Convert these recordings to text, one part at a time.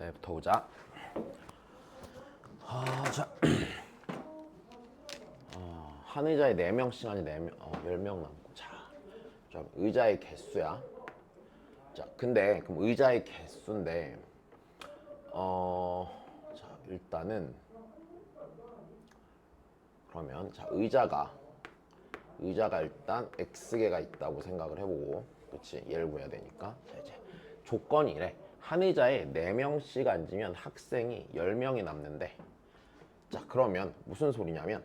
자, 얘부터 보자. 자, 한 의자에 4명씩 아니 10명 남고. 자, 의자의 개수야. 자, 근데 그럼 의자의 개수인데 자, 일단은 그러면 자, 의자가 일단 X개가 있다고 생각을 해보고, 그치? 얘를 구해야 되니까. 자, 이제 조건이 이래. 한 의자에 4명씩 앉으면 학생이 10명이 남는데, 자, 그러면 무슨 소리냐면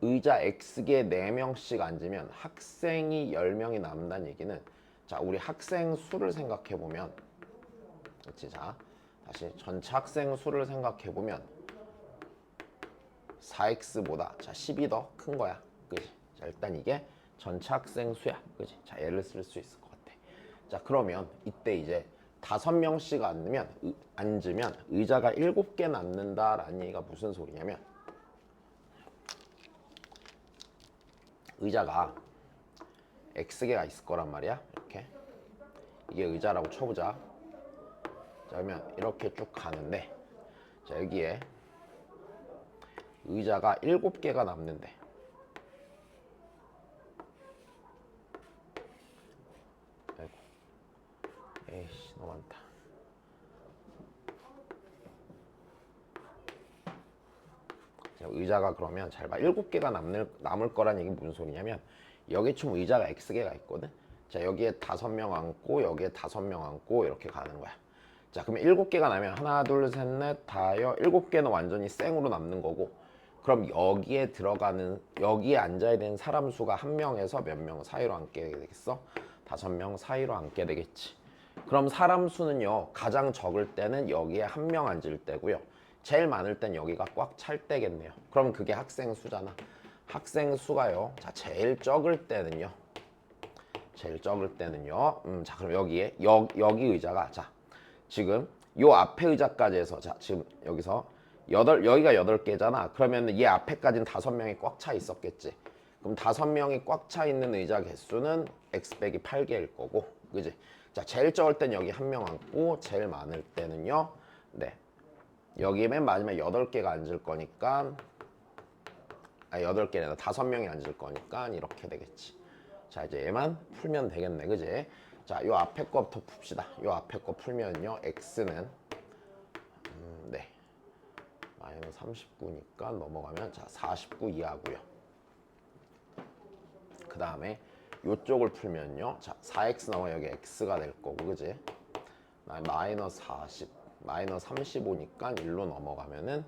의자 X개에 4명씩 앉으면 학생이 10명이 남는다는 얘기는, 자, 우리 학생 수를 생각해보면, 그치? 자, 다시 전체 학생 수를 생각해보면 4x보다 자 10이 더 큰 거야. 그지? 자, 일단 이게 전체 학생 수야. 그지? 자, 얘를 쓸 수 있을 것 같아. 자, 그러면 이때 이제 5명씩 앉으면 의자가 7개 남는다라는 얘기가 무슨 소리냐면, 의자가 X개가 있을 거란 말이야. 이렇게. 이게 의자라고 쳐보자. 자, 그러면 이렇게 쭉 가는데, 자, 여기에 의자가 7개가 남는데, 아이고, 에이씨, 너무 많다. 자, 의자가 그러면 잘 봐. 7개가 남을 거란 얘기 무슨 소리냐면, 여기 총 의자가 X개가 있거든. 자, 여기에 5명 앉고 여기에 5명 앉고 이렇게 가는 거야. 자, 그러면 7개가 나면 하나, 둘, 셋, 넷, 다여 7개는 완전히 생으로 남는 거고, 그럼 여기에 앉아야 되는 사람 수가 1명에서 몇 명 사이로 앉게 되겠어? 5명 사이로 앉게 되겠지. 그럼 사람 수는요, 가장 적을 때는 여기에 1명 앉을 때고요, 제일 많을 땐 여기가 꽉 찰 때겠네요. 그럼 그게 학생 수잖아. 학생 수가요, 자, 제일 적을 때는요, 자, 그럼 여기 의자가, 자, 지금 요 앞에 의자까지 해서, 자, 지금 여기가 8개잖아. 그러면 얘 앞에까지는 5명이 꽉 차 있었겠지. 그럼 5명이 꽉 차 있는 의자 개수는 x 빼기 8개일 거고, 그지? 자, 제일 적을 땐 여기 1명 앉고, 제일 많을 때는요, 네, 여기 맨 마지막에 8개가 앉을 거니까, 8개나 5명이 앉을 거니까 이렇게 되겠지. 자, 이제 얘만 풀면 되겠네, 그지? 자, 요 앞에 거부터 풉시다. 요 앞에 거 풀면요, x는 네, 마이너스 39니까 넘어가면, 자, 49 이하고요. 그 다음에 요쪽을 풀면요, 자, 4x 나와 여기 x가 될 거고, 그지? 마이너스 40, 마이너스 35니까 1로 넘어가면은,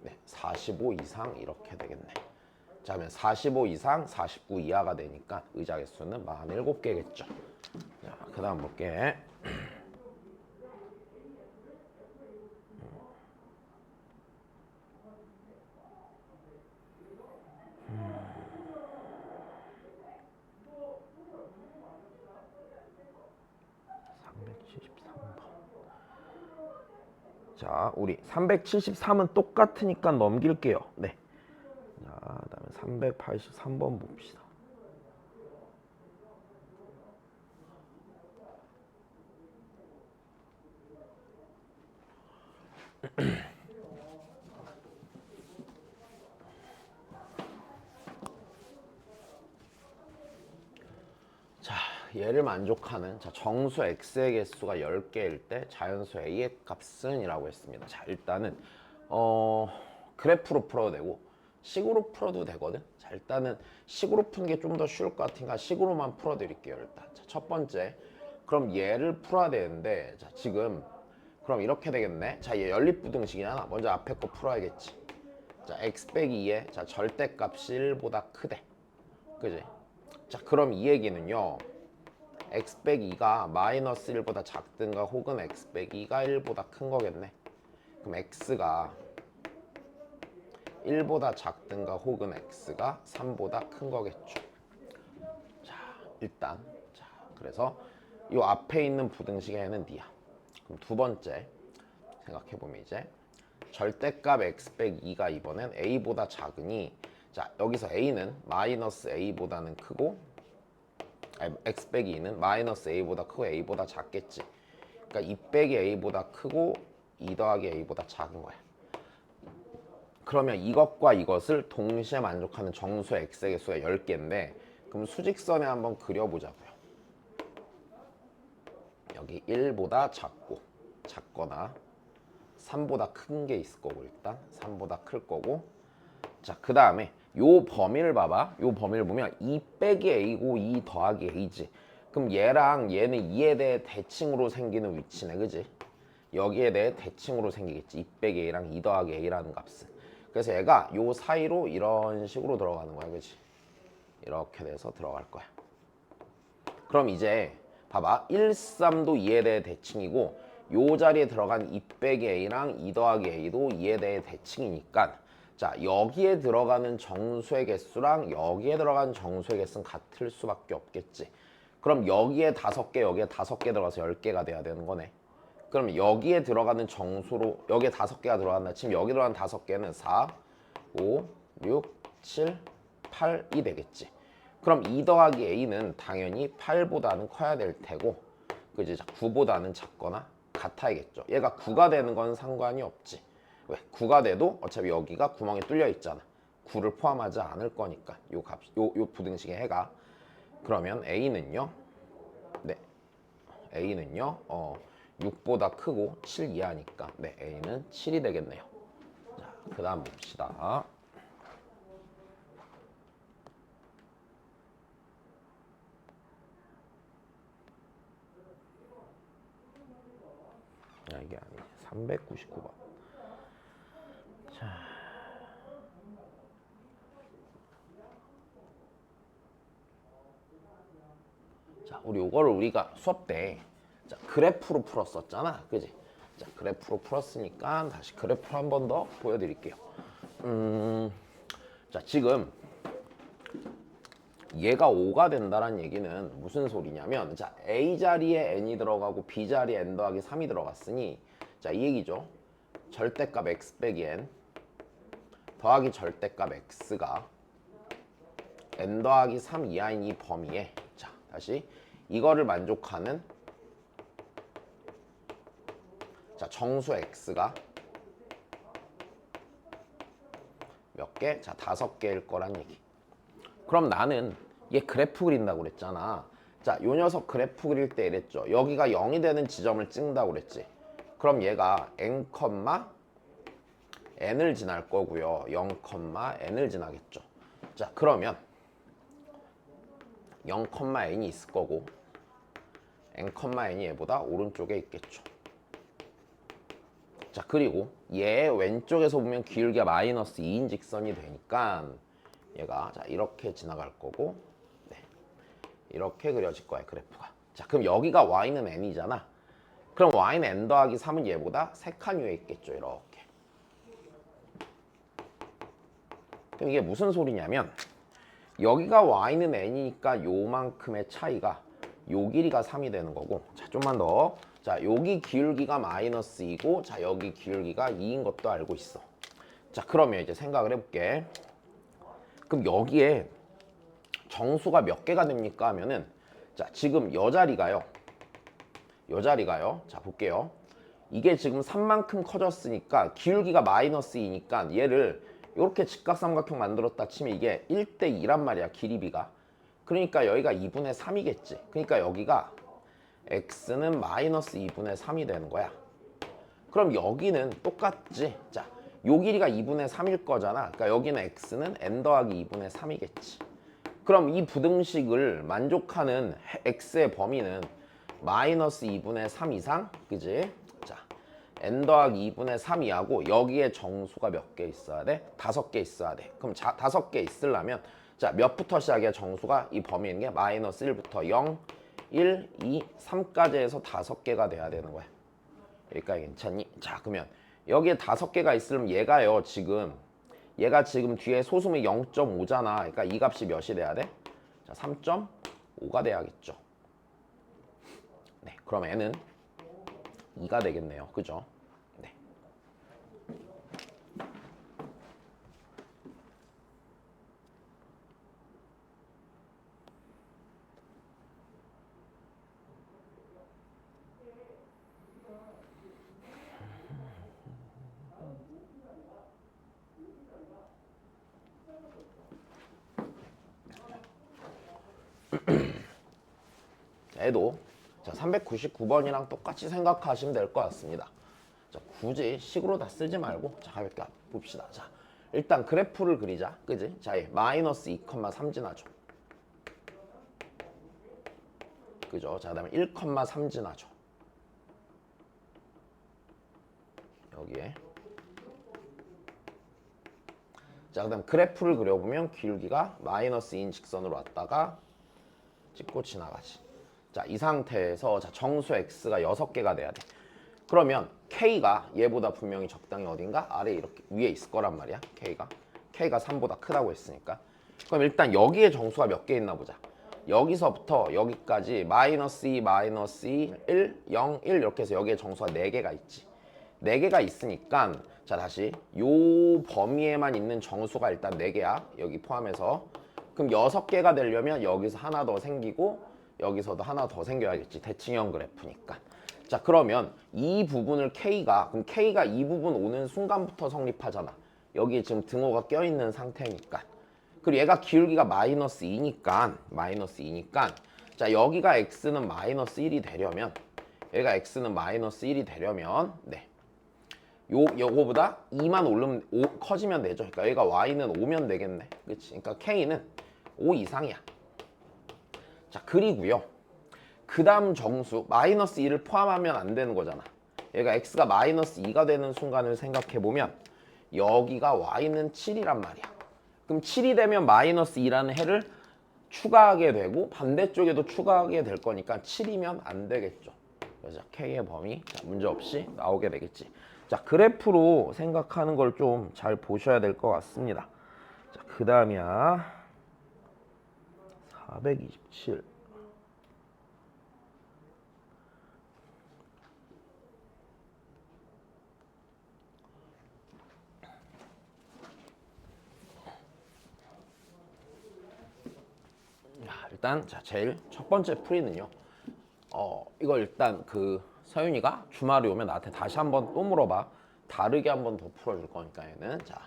네, 45 이상 이렇게 되겠네. 자, 그러면 45 이상, 49 이하가 되니까 의자 개수는 47개겠죠. 자, 그 다음 볼게. 373번. 자, 우리 373은 똑같으니까 넘길게요. 네. 자, 그다음에 383번 봅시다. 자, 얘를 만족하는, 자, 정수 x의 개수가 10개일 때 자연수 a의 값은 이라고 했습니다. 자, 일단은 그래프로 풀어도 되고 식으로 풀어도 되거든. 자, 일단은 식으로 푸는 게 좀 더 쉬울 것 같으니까 식으로만 풀어드릴게요. 일단, 자, 첫 번째, 그럼 얘를 풀어야 되는데, 자, 지금 그럼 이렇게 되겠네. 자, 얘 연립부등식이잖아. 먼저 앞에 거 풀어야겠지. 자, x 빼기 2의, 자, 절대값이 1보다 크대. 그지? 자, 그럼 이 얘기는요, x 빼기 2가 마이너스 1보다 작든가 혹은 x 빼기 2가 1보다 큰 거겠네. 그럼 x가 1보다 작든가 혹은 x가 3보다 큰 거겠죠. 자, 일단, 자, 그래서 이 앞에 있는 부등식에는 d야. 그럼 두 번째 생각해보면, 이제 절대값 x 빼기 2가 이번엔 a보다 작으니, 자, 여기서 a는 마이너스 a보다는 크고, x 빼기 2는 마이너스 a보다 크고 a보다 작겠지. 그러니까 2 빼기 a보다 크고 2 더하기 a보다 작은 거야. 그러면 이것과 이것을 동시에 만족하는 정수의 x의 개수가 10개인데 그럼 수직선에 한번 그려보자고요. 여기 1보다 작거나 3보다 큰 게 있을 거고 일단 3보다 클 거고 자 그 다음에 요 범위를 봐봐. 요 범위를 보면 2 빼기 a고 2 더하기 a지. 그럼 얘랑 얘는 2에 대해 대칭으로 생기는 위치네 그지? 여기에 대해 대칭으로 생기겠지. 2 빼기 a랑 2 더하기 a라는 값은. 그래서 얘가 요 사이로 이런 식으로 들어가는 거야 그지? 이렇게 돼서 들어갈 거야. 그럼 이제 봐봐 1, 3도 2에 대해 대칭이고 요 자리에 들어간 2 빼기 a랑 2 더하기 a도 2에 대해 대칭이니까 자 여기에 들어가는 정수의 개수랑 여기에 들어가는 정수의 개수는 같을 수밖에 없겠지. 그럼 여기에 5개 여기에 5개 들어가서 10개가 돼야 되는 거네. 그럼 여기에 들어가는 정수로 여기에 5개가 들어간다 치면 여기 들어가는 5개는 4, 5, 6, 7, 8이 되겠지. 그럼 2 더하기 a는 당연히 8보다는 커야 될 테고 그지? 9보다는 작거나 같아야겠죠. 얘가 9가 되는 건 상관이 없지. 왜? 9가 돼도 어차피 여기가 구멍이 뚫려 있잖아. 9를 포함하지 않을 거니까 요 값, 요 부등식의 해가. 그러면 a는요. 네. a는요. 6보다 크고 7 이하니까 네, a는 7이 되겠네요. 자, 그다음 봅시다. 이게 아니지. 399번. 자, 우리 요거를 우리가 수업 때 자, 그래프로 풀었었잖아. 그지? 자, 그래프로 풀었으니까 다시 그래프로 한 번 더 보여드릴게요. 자, 지금 얘가 5가 된다는 얘기는 무슨 소리냐면 자, A 자리에 n이 들어가고 B 자리에 n 더하기 3이 들어갔으니 자, 이 얘기죠. 절대값 x 빼기 n 더하기 절대값 x가 n 더하기 3 이하인 이 범위에 자, 다시 이거를 만족하는 자, 정수 x가 몇 개? 자, 5개일 거란 얘기. 그럼 나는 얘 그래프 그린다고 그랬잖아. 자, 요 녀석 그래프 그릴 때 이랬죠. 여기가 0이 되는 지점을 찍는다고 그랬지. 그럼 얘가 n, n을 지날 거고요. 0, n을 지나겠죠. 자, 그러면 0, n이 있을 거고 n, n이 얘보다 오른쪽에 있겠죠. 자, 그리고 얘 왼쪽에서 보면 기울기가 마이너스 2인 직선이 되니까 얘가 자 이렇게 지나갈 거고 네, 이렇게 그려질 거야 그래프가. 자, 그럼 여기가 y는 n이잖아. 그럼 y는 n 더하기 3은 얘보다 3칸 위에 있겠죠. 이렇게. 그럼 이게 무슨 소리냐면 여기가 y는 n이니까 요만큼의 차이가 요 길이가 3이 되는 거고 자 좀만 더. 자 여기 기울기가 마이너스 2고 자 여기 기울기가 2인 것도 알고 있어. 자 그러면 이제 생각을 해볼게. 그럼 여기에 정수가 몇 개가 됩니까 하면은 자 지금 여 자리가요 자 볼게요. 이게 지금 3만큼 커졌으니까 기울기가 마이너스 2니까 얘를 이렇게 직각삼각형 만들었다 치면 이게 1대 2란 말이야 길이비가. 그러니까 여기가 2분의 3이겠지. 그러니까 여기가 x는 마이너스 2분의 3이 되는 거야. 그럼 여기는 똑같지. 자, 요 길이가 2분의 3일 거잖아. 그러니까 여기는 x는 n 더하기 2분의 3이겠지. 그럼 이 부등식을 만족하는 x의 범위는 마이너스 2분의 3 이상, 그지? 자, n 더하기 2분의 3 이하고 여기에 정수가 몇 개 있어야 돼? 5개 있어야 돼. 그럼 5개 있으려면 자, 몇부터 시작이야 정수가? 이 범위에 있는 게 마이너스 1부터 0, 1, 2, 3까지 해서 5개가 돼야 되는 거야. 여기까지 괜찮니? 자, 그러면 여기에 5개가 있으면 얘가 지금 뒤에 소수음이 0.5잖아. 그러니까 이 값이 몇이 돼야 돼? 자, 3.5가 돼야겠죠. 네, 그럼 n은 2가 되겠네요. 그죠? 네. 얘도 자 399번이랑 똑같이 생각하시면 될 것 같습니다. 자, 굳이 식으로 다 쓰지 말고 자 가볍게 봅시다. 자 일단 그래프를 그리자, 그지? 자, 얘 마이너스 2,3 지나죠. 그죠? 자, 그다음에 1,3 지나죠. 여기에. 자, 그다음 그래프를 그려보면 기울기가 마이너스 2인 직선으로 왔다가 찍고 지나가지. 자, 이 상태에서 자, 정수 x가 6개가 돼야 돼. 그러면 k가 얘보다 분명히 적당히 어딘가 아래 이렇게 위에 있을 거란 말이야. k가 3보다 크다고 했으니까. 그럼 일단 여기에 정수가 몇 개 있나 보자. 여기서부터 여기까지 마이너스 2, 마이너스 2, 1, 0, 1 이렇게 해서 여기에 정수가 4개가 있지. 4개가 있으니까 자 다시 요 범위에만 있는 정수가 일단 4개야. 여기 포함해서. 그럼 6개가 되려면 여기서 하나 더 생기고 여기서도 하나 더 생겨야겠지. 대칭형 그래프니까. 자 그러면 이 부분을 그럼 K가 이 부분 오는 순간부터 성립하잖아. 여기에 지금 등호가 껴있는 상태니까. 그리고 얘가 기울기가 마이너스 2니까 자 여기가 x는 마이너스 1이 되려면 얘가 x는 마이너스 1이 되려면 네. 요거보다 2만 오르면 커지면 되죠. 그러니까 얘가 y는 5면 되겠네. 그치? 그러니까 k는 5 이상이야. 자 그리고요. 그 다음 정수 마이너스 2를 포함하면 안 되는 거잖아. 얘가 x가 마이너스 2가 되는 순간을 생각해보면 여기가 y는 7이란 말이야. 그럼 7이 되면 마이너스 2라는 해를 추가하게 되고 반대쪽에도 추가하게 될 거니까 7이면 안 되겠죠. 그래서 K의 범위 문제없이 나오게 되겠지. 자 그래프로 생각하는 걸 좀 잘 보셔야 될 것 같습니다. 자 그 다음이야 427. 일단 자 제일 첫 번째 풀이는요. 이걸 일단 그 서윤이가 주말에 오면 나한테 다시 한번 또 물어봐. 다르게 한번 더 풀어줄 거니까 얘는 자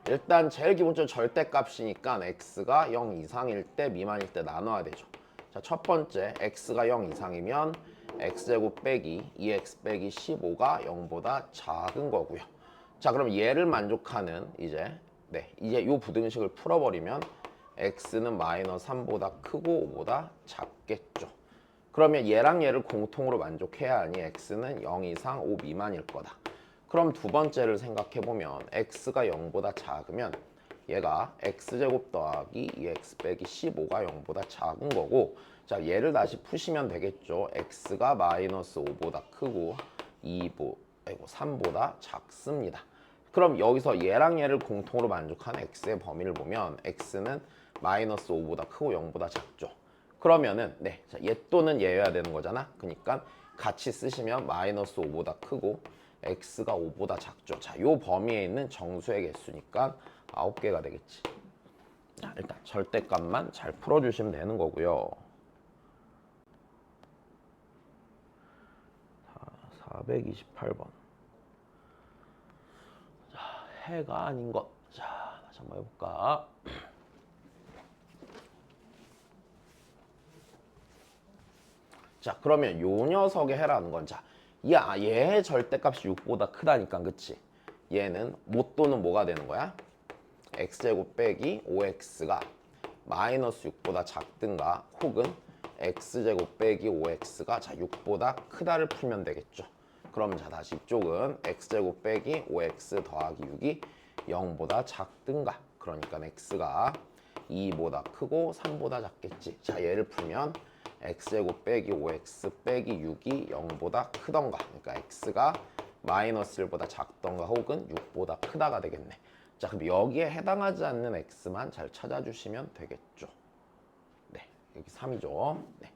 일단 제일 기본적으로 절대값이니까 x가 0 이상일 때 미만일 때 나눠야 되죠. 자 첫 번째 x가 0 이상이면 x제곱 빼기 2x 빼기 15가 0보다 작은 거고요. 자 그럼 얘를 만족하는 이제 요 부등식을 풀어버리면 x는 마이너스 3보다 크고 5보다 작겠죠. 그러면 얘랑 얘를 공통으로 만족해야 하니 x는 0 이상 5 미만일 거다. 그럼 두 번째를 생각해보면 x가 0보다 작으면 얘가 x제곱 더하기 2x 빼기 15가 0보다 작은 거고 자 얘를 다시 푸시면 되겠죠. x가 마이너스 5보다 크고 3보다 작습니다. 그럼 여기서 얘랑 얘를 공통으로 만족하는 x의 범위를 보면 x는 마이너스 5보다 크고 0보다 작죠. 그러면은 자, 얘 또는 얘여야 되는 거잖아. 그러니까 같이 쓰시면 마이너스 5보다 크고 x가 5보다 작죠. 자, 요 범위에 있는 정수의 개수니까 9개가 되겠지. 자, 일단 절대값만 잘 풀어주시면 되는 거고요. 428번. 자, 해가 아닌 것. 자, 다시 한번 해볼까? 자 그러면 요 녀석의 해라는 건 자 얘의 절대값이 6보다 크다니까 그치? 얘는 모또는 뭐가 되는 거야? x제곱 빼기 5x가 마이너스 6보다 작든가 혹은 x제곱 빼기 5x가 자 6보다 크다를 풀면 되겠죠. 그럼 자 다시 이쪽은 x제곱 빼기 5x 더하기 6이 0보다 작든가 그러니까 x가 2보다 크고 3보다 작겠지. 자 얘를 풀면 x제곱 빼기 5x 빼기 6이 0보다 크던가 그러니까 x가 마이너스 1보다 작던가 혹은 6보다 크다가 되겠네. 자 그럼 여기에 해당하지 않는 x만 잘 찾아주시면 되겠죠. 네 여기 3이죠. 네.